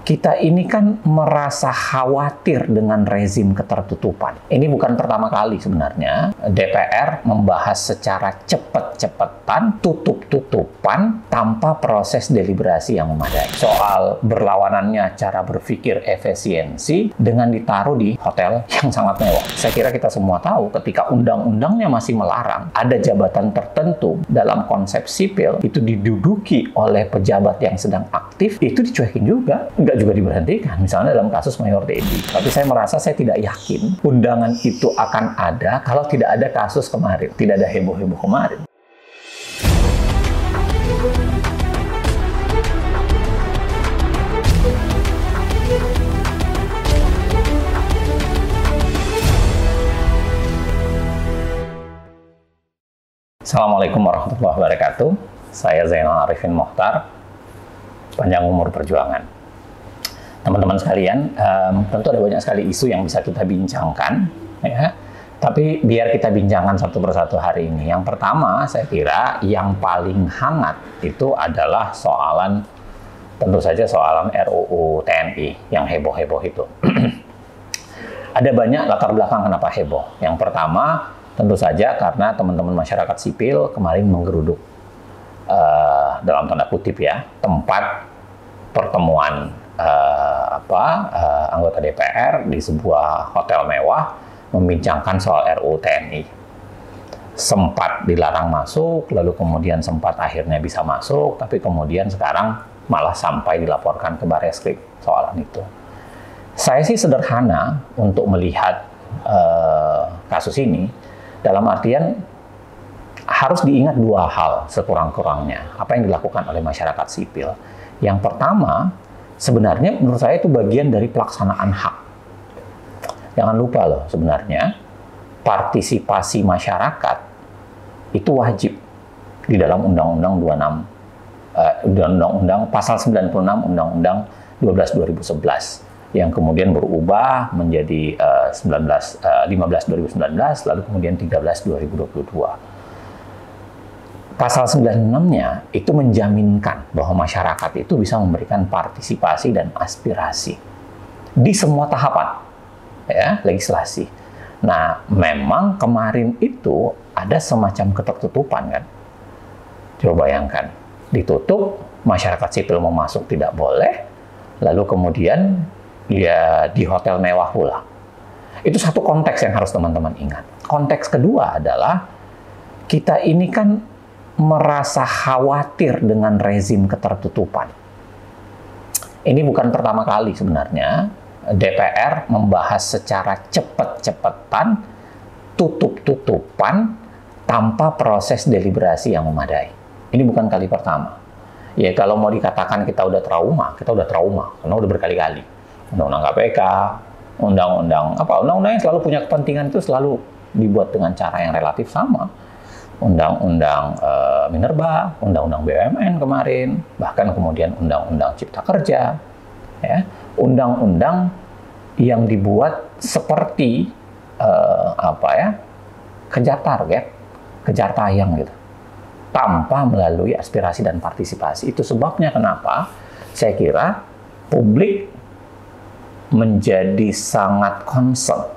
Kita ini kan merasa khawatir dengan rezim ketertutupan. Ini bukan pertama kali sebenarnya DPR membahas secara cepat-cepatan, tutup-tutupan, tanpa proses deliberasi yang memadai. Soal berlawanannya cara berpikir efisiensi dengan ditaruh di hotel yang sangat mewah. Saya kira kita semua tahu ketika undang-undangnya masih melarang ada jabatan tertentu dalam konsep sipil itu diduduki oleh pejabat yang sedang aktif, itu dicuekin juga. Juga diberhentikan, misalnya dalam kasus Mayor Dedi. Tapi saya merasa saya tidak yakin undangan itu akan ada kalau tidak ada kasus kemarin, tidak ada heboh-heboh kemarin. Assalamualaikum warahmatullahi wabarakatuh. Saya Zainal Arifin Mokhtar, panjang umur perjuangan. Teman-teman sekalian, tentu ada banyak sekali isu yang bisa kita bincangkan, ya. Tapi biar kita bincangkan satu persatu hari ini. Yang pertama, saya kira yang paling hangat itu adalah tentu saja soalan RUU TNI yang heboh-heboh itu. Ada banyak latar belakang kenapa heboh. Yang pertama, tentu saja karena teman-teman masyarakat sipil kemarin menggeruduk, dalam tanda kutip ya, tempat pertemuan anggota DPR di sebuah hotel mewah membincangkan soal RUU TNI. Sempat dilarang masuk, lalu kemudian sempat akhirnya bisa masuk, tapi kemudian sekarang malah sampai dilaporkan ke Barreskrim soalan itu. Saya sih sederhana untuk melihat kasus ini, dalam artian harus diingat dua hal sekurang-kurangnya apa yang dilakukan oleh masyarakat sipil. Yang pertama, sebenarnya menurut saya itu bagian dari pelaksanaan hak. Jangan lupa loh, sebenarnya partisipasi masyarakat itu wajib di dalam Undang-Undang 26, pasal 96 Undang-Undang 12 2011 yang kemudian berubah menjadi 15 2019, lalu kemudian 13 2022. Pasal 96-nya itu menjaminkan bahwa masyarakat itu bisa memberikan partisipasi dan aspirasi di semua tahapan ya, legislasi. Nah, memang kemarin itu ada semacam ketertutupan kan. Coba bayangkan, ditutup, masyarakat sipil mau masuk tidak boleh, lalu kemudian ya di hotel mewah pula. Itu satu konteks yang harus teman-teman ingat. Konteks kedua adalah kita ini kan merasa khawatir dengan rezim ketertutupan. Ini bukan pertama kali sebenarnya DPR membahas secara cepat-cepatan, tutup-tutupan, tanpa proses deliberasi yang memadai. Ini bukan kali pertama. Ya kalau mau dikatakan kita udah trauma karena udah berkali-kali. Undang-undang KPK, undang-undang yang selalu punya kepentingan itu selalu dibuat dengan cara yang relatif sama. Undang-undang Minerba, undang-undang BUMN kemarin, bahkan kemudian undang-undang Cipta Kerja, ya, undang-undang yang dibuat seperti kejar target, kejar tayang gitu, tanpa melalui aspirasi dan partisipasi. Itu sebabnya kenapa saya kira publik menjadi sangat concern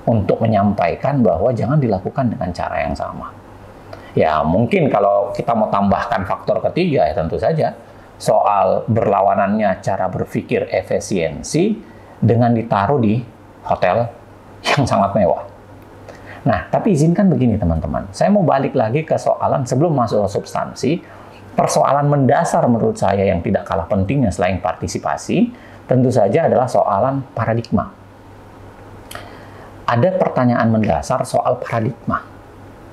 untuk menyampaikan bahwa jangan dilakukan dengan cara yang sama. Ya, mungkin kalau kita mau tambahkan faktor ketiga, ya tentu saja soal berlawanannya cara berpikir efisiensi dengan ditaruh di hotel yang sangat mewah. Nah, tapi izinkan begini teman-teman, saya mau balik lagi ke soalan sebelum masuk ke substansi. Persoalan mendasar menurut saya yang tidak kalah pentingnya selain partisipasi, tentu saja adalah soalan paradigma. Ada pertanyaan mendasar soal paradigma.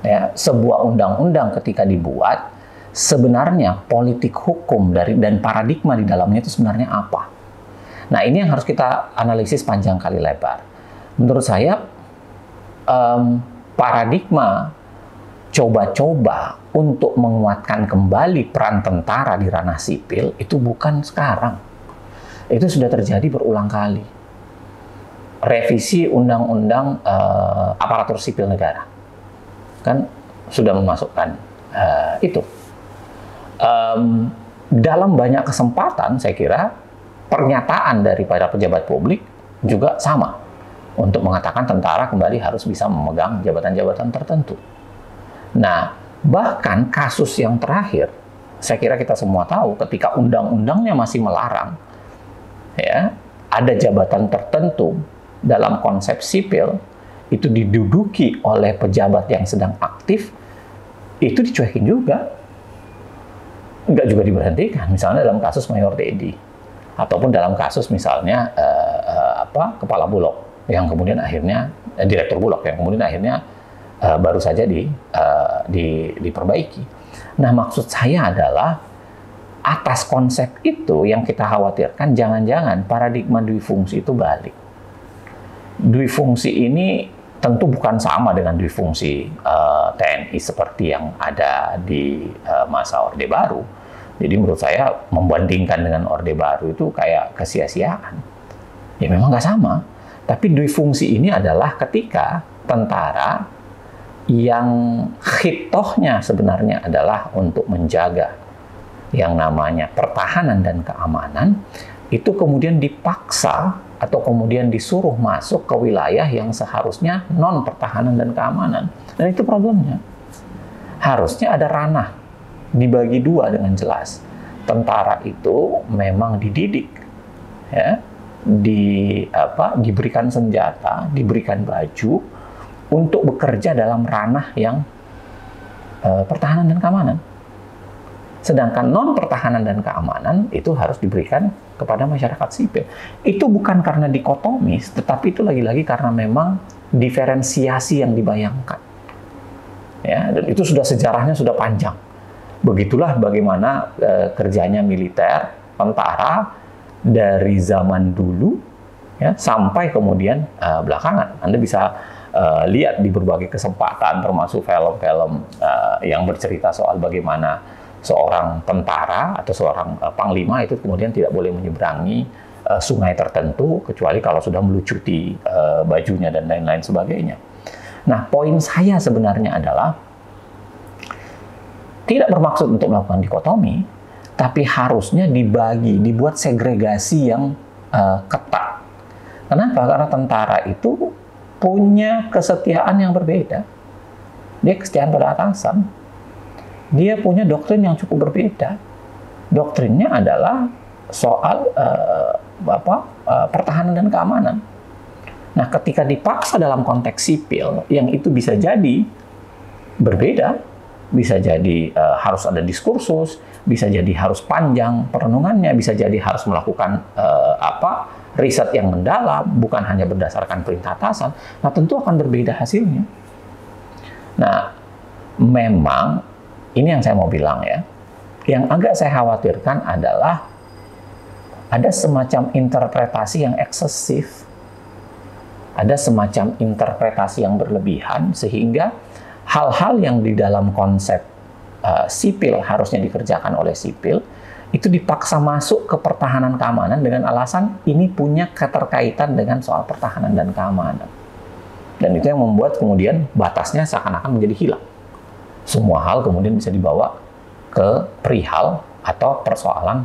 Ya, sebuah undang-undang ketika dibuat, sebenarnya politik hukum dan paradigma di dalamnya itu sebenarnya apa? Nah, ini yang harus kita analisis panjang kali lebar. Menurut saya, paradigma coba-coba untuk menguatkan kembali peran tentara di ranah sipil itu bukan sekarang. Itu sudah terjadi berulang kali. Revisi undang-undang aparatur sipil negara kan sudah memasukkan itu. Dalam banyak kesempatan saya kira pernyataan dari para pejabat publik juga sama, untuk mengatakan tentara kembali harus bisa memegang jabatan-jabatan tertentu. Nah, bahkan kasus yang terakhir, saya kira kita semua tahu ketika undang-undangnya masih melarang, ya, ada jabatan tertentu dalam konsep sipil itu diduduki oleh pejabat yang sedang aktif, itu dicuekin juga, nggak juga diberhentikan. Misalnya dalam kasus Mayor Dedi, ataupun dalam kasus misalnya kepala Bulog yang kemudian akhirnya direktur Bulog yang kemudian akhirnya baru saja diperbaiki. Nah, maksud saya adalah atas konsep itu yang kita khawatirkan jangan-jangan paradigma dwifungsi itu balik. Dwifungsi ini tentu bukan sama dengan dwifungsi TNI seperti yang ada di masa Orde Baru. Jadi menurut saya membandingkan dengan Orde Baru itu kayak kesia-siaan. Ya memang nggak sama. Tapi dwifungsi ini adalah ketika tentara yang khitohnya sebenarnya adalah untuk menjaga yang namanya pertahanan dan keamanan, itu kemudian dipaksa atau kemudian disuruh masuk ke wilayah yang seharusnya non pertahanan dan keamanan. Dan itu problemnya. Harusnya ada ranah dibagi dua dengan jelas. Tentara itu memang dididik, ya, diberikan senjata, diberikan baju untuk bekerja dalam ranah yang pertahanan dan keamanan. Sedangkan non pertahanan dan keamanan itu harus diberikan kepada masyarakat sipil. Itu bukan karena dikotomis, tetapi itu lagi-lagi karena memang diferensiasi yang dibayangkan. Ya, dan itu sudah sejarahnya sudah panjang. Begitulah bagaimana kerjanya militer, tentara dari zaman dulu, ya, sampai kemudian belakangan. Anda bisa lihat di berbagai kesempatan, termasuk film-film yang bercerita soal bagaimana seorang tentara atau seorang panglima itu kemudian tidak boleh menyeberangi sungai tertentu kecuali kalau sudah melucuti bajunya dan lain-lain sebagainya. Nah, poin saya sebenarnya adalah tidak bermaksud untuk melakukan dikotomi, tapi harusnya dibagi, dibuat segregasi yang ketat. Kenapa? Karena tentara itu punya kesetiaan yang berbeda. Dia kesetiaan pada atasan. Dia punya doktrin yang cukup berbeda. Doktrinnya adalah soal pertahanan dan keamanan. Nah, ketika dipaksa dalam konteks sipil, yang itu bisa jadi berbeda, bisa jadi harus ada diskursus, bisa jadi harus panjang perenungannya, bisa jadi harus melakukan riset yang mendalam, bukan hanya berdasarkan perintah atasan. Nah, tentu akan berbeda hasilnya. Nah, memang ini yang saya mau bilang ya. Yang agak saya khawatirkan adalah ada semacam interpretasi yang eksesif. Ada semacam interpretasi yang berlebihan sehingga hal-hal yang di dalam konsep sipil harusnya dikerjakan oleh sipil itu dipaksa masuk ke pertahanan keamanan dengan alasan ini punya keterkaitan dengan soal pertahanan dan keamanan. Dan itu yang membuat kemudian batasnya seakan-akan menjadi hilang. Semua hal kemudian bisa dibawa ke perihal atau persoalan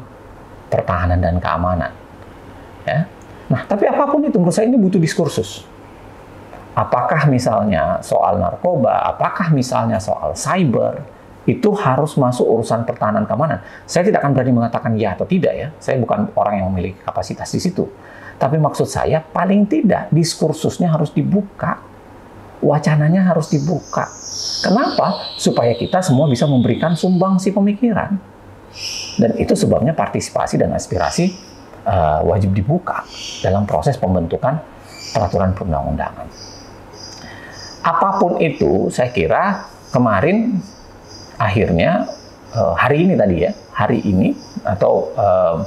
pertahanan dan keamanan. Ya. Nah, tapi apapun itu menurut saya ini butuh diskursus. Apakah misalnya soal narkoba, apakah misalnya soal cyber, itu harus masuk urusan pertahanan keamanan. Saya tidak akan berani mengatakan ya atau tidak ya. Saya bukan orang yang memiliki kapasitas di situ. Tapi maksud saya paling tidak diskursusnya harus dibuka. Wacananya harus dibuka. Kenapa? Supaya kita semua bisa memberikan sumbangsi pemikiran. Dan itu sebabnya partisipasi dan aspirasi wajib dibuka dalam proses pembentukan peraturan perundang-undangan. Apapun itu, saya kira kemarin akhirnya hari ini tadi ya, hari ini atau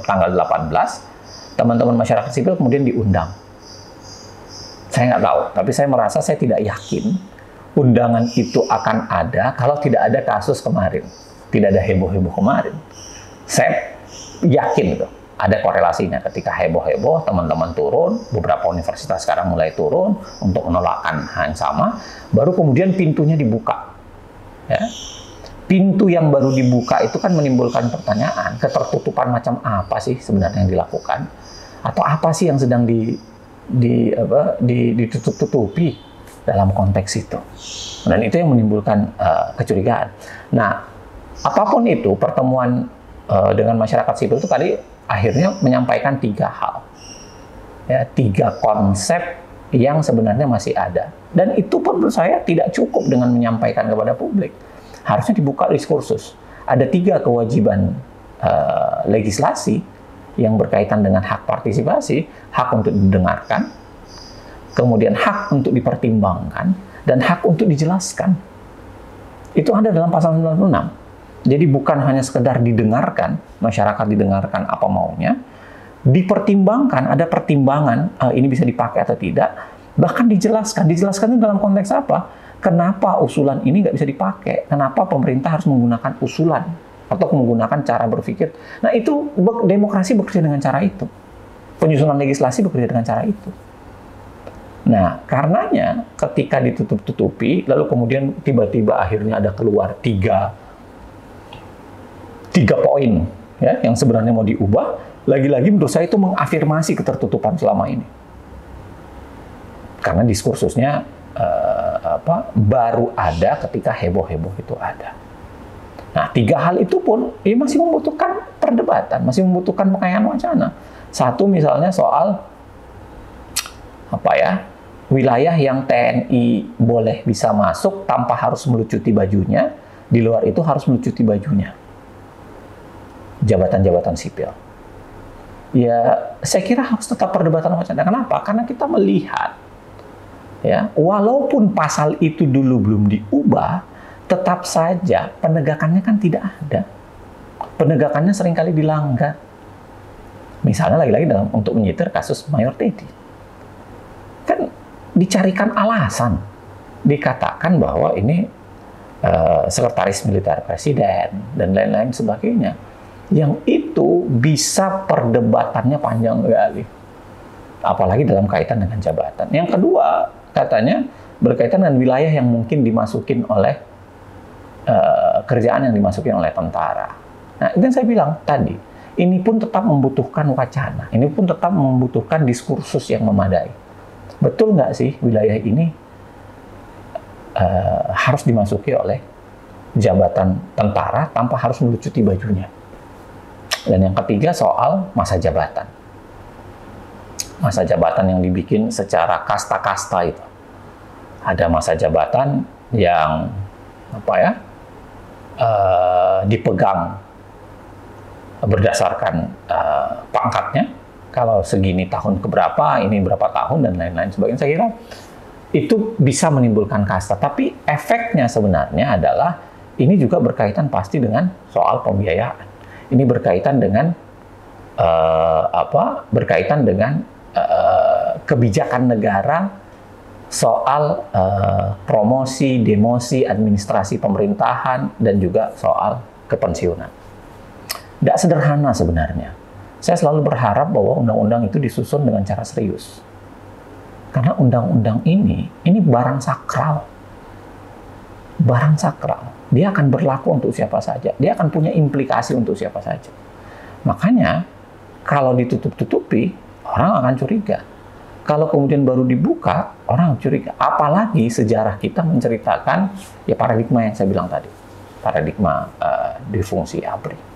tanggal 18, teman-teman masyarakat sipil kemudian diundang. Saya nggak tahu, tapi saya merasa saya tidak yakin undangan itu akan ada kalau tidak ada kasus kemarin, tidak ada heboh-heboh kemarin. Saya yakin itu ada korelasinya ketika heboh-heboh, teman-teman turun, beberapa universitas sekarang mulai turun untuk menolakkan hal yang sama, baru kemudian pintunya dibuka. Ya. pintu yang baru dibuka itu kan menimbulkan pertanyaan, ketertutupan macam apa sih sebenarnya yang dilakukan, atau apa sih yang sedang ditutup-tutupi dalam konteks itu. Dan itu yang menimbulkan kecurigaan. Nah, apapun itu, pertemuan dengan masyarakat sipil itu tadi akhirnya menyampaikan 3 hal. Ya, 3 konsep yang sebenarnya masih ada. Dan itu pun menurut saya tidak cukup dengan menyampaikan kepada publik. Harusnya dibuka diskursus. Ada 3 kewajiban legislasi yang berkaitan dengan hak partisipasi, hak untuk didengarkan, kemudian hak untuk dipertimbangkan, dan hak untuk dijelaskan. Itu ada dalam pasal 96. Jadi bukan hanya sekedar didengarkan, masyarakat didengarkan apa maunya, dipertimbangkan, ada pertimbangan, ini bisa dipakai atau tidak, bahkan dijelaskan. Dijelaskan itu dalam konteks apa? Kenapa usulan ini nggak bisa dipakai? Kenapa pemerintah harus menggunakan usulan atau menggunakan cara berpikir? Nah, itu demokrasi bekerja dengan cara itu. Penyusunan legislasi bekerja dengan cara itu. Nah, karenanya ketika ditutup-tutupi, lalu kemudian tiba-tiba akhirnya ada keluar tiga poin ya, yang sebenarnya mau diubah, lagi-lagi menurut saya itu mengafirmasi ketertutupan selama ini. Karena diskursusnya baru ada ketika heboh-heboh itu ada. Nah, 3 hal itu pun masih membutuhkan perdebatan, masih membutuhkan pengayaan wacana. Satu misalnya soal wilayah yang TNI boleh bisa masuk tanpa harus melucuti bajunya, di luar itu harus melucuti bajunya. Jabatan-jabatan sipil. Ya, saya kira harus tetap perdebatan wacana. Kenapa? Karena kita melihat, ya, walaupun pasal itu dulu belum diubah, tetap saja penegakannya kan tidak ada. Penegakannya seringkali dilanggar. Misalnya lagi-lagi untuk menyitir kasus Mayor Teddy. Kan dicarikan alasan. Dikatakan bahwa ini sekretaris militer presiden dan lain-lain sebagainya. Yang itu bisa perdebatannya panjang sekali. Apalagi dalam kaitan dengan jabatan. Yang kedua, katanya berkaitan dengan wilayah yang mungkin dimasukin oleh kerjaan yang dimasukin oleh tentara. Nah, itu yang saya bilang tadi. Ini pun tetap membutuhkan wacana. Ini pun tetap membutuhkan diskursus yang memadai. Betul nggak sih wilayah ini harus dimasuki oleh jabatan tentara tanpa harus melucuti bajunya? Dan yang ketiga soal masa jabatan. Masa jabatan yang dibikin secara kasta-kasta itu. Ada masa jabatan yang dipegang berdasarkan pangkatnya. Kalau segini tahun keberapa, ini berapa tahun, dan lain-lain sebagainya. Saya kira itu bisa menimbulkan kasta. Tapi efeknya sebenarnya adalah ini juga berkaitan pasti dengan soal pembiayaan. Ini berkaitan dengan kebijakan negara soal promosi, demosi, administrasi pemerintahan, dan juga soal kepensiunan. Tidak sederhana sebenarnya. Saya selalu berharap bahwa undang-undang itu disusun dengan cara serius. Karena undang-undang ini barang sakral. Barang sakral. Dia akan berlaku untuk siapa saja. Dia akan punya implikasi untuk siapa saja. Makanya, kalau ditutup-tutupi, orang akan curiga. Kalau kemudian baru dibuka, orang curiga. Apalagi sejarah kita menceritakan ya paradigma yang saya bilang tadi. Paradigma difungsi ABRI.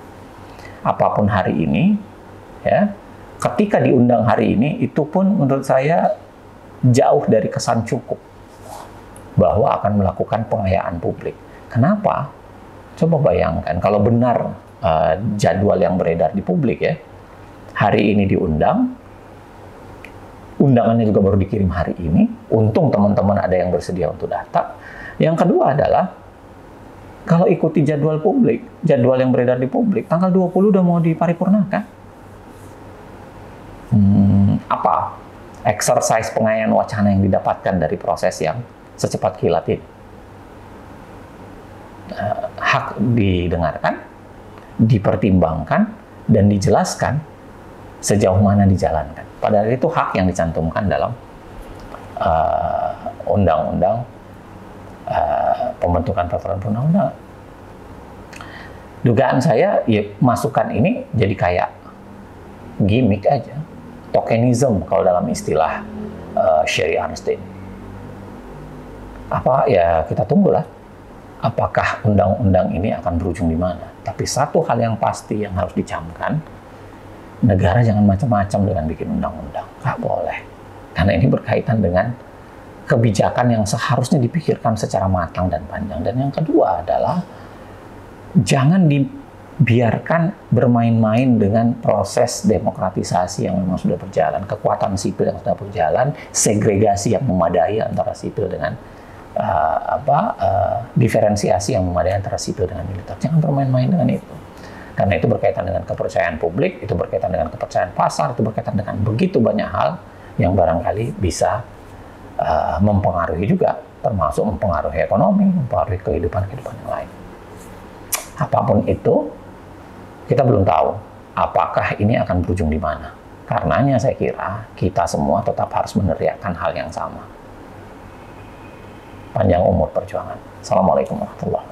Apapun hari ini, ya, ketika diundang hari ini, itu pun menurut saya jauh dari kesan cukup bahwa akan melakukan pengayaan publik. Kenapa? Coba bayangkan, kalau benar jadwal yang beredar di publik ya, hari ini diundang, undangannya juga baru dikirim hari ini, untung teman-teman ada yang bersedia untuk datang. Yang kedua adalah, kalau ikuti jadwal publik, jadwal yang beredar di publik, tanggal 20 udah mau diparipurnakan. Apa exercise pengayaan wacana yang didapatkan dari proses yang secepat kilat ini? Hak didengarkan, dipertimbangkan, dan dijelaskan sejauh mana dijalankan. Padahal itu hak yang dicantumkan dalam undang-undang pembentukan peraturan perundang-undangan. Dugaan saya, ya masukan ini jadi kayak gimmick aja, tokenism kalau dalam istilah Sherry Arnstein. Apa ya, kita tunggulah apakah undang-undang ini akan berujung di mana. Tapi satu hal yang pasti yang harus dicamkan, negara jangan macam-macam dengan bikin undang-undang. Nggak boleh. Karena ini berkaitan dengan kebijakan yang seharusnya dipikirkan secara matang dan panjang. Dan yang kedua adalah jangan dibiarkan bermain-main dengan proses demokratisasi yang memang sudah berjalan, kekuatan sipil yang sudah berjalan, segregasi yang memadai antara sipil dengan diferensiasi yang memadai antara sipil dengan militer. Jangan bermain-main dengan itu. Karena itu berkaitan dengan kepercayaan publik, itu berkaitan dengan kepercayaan pasar, itu berkaitan dengan begitu banyak hal yang barangkali bisa mempengaruhi juga, termasuk mempengaruhi ekonomi, mempengaruhi kehidupan-kehidupan yang lain. Apapun itu, kita belum tahu apakah ini akan berujung di mana. Karenanya saya kira kita semua tetap harus meneriakkan hal yang sama. Panjang umur perjuangan. Assalamualaikum warahmatullahi wabarakatuh.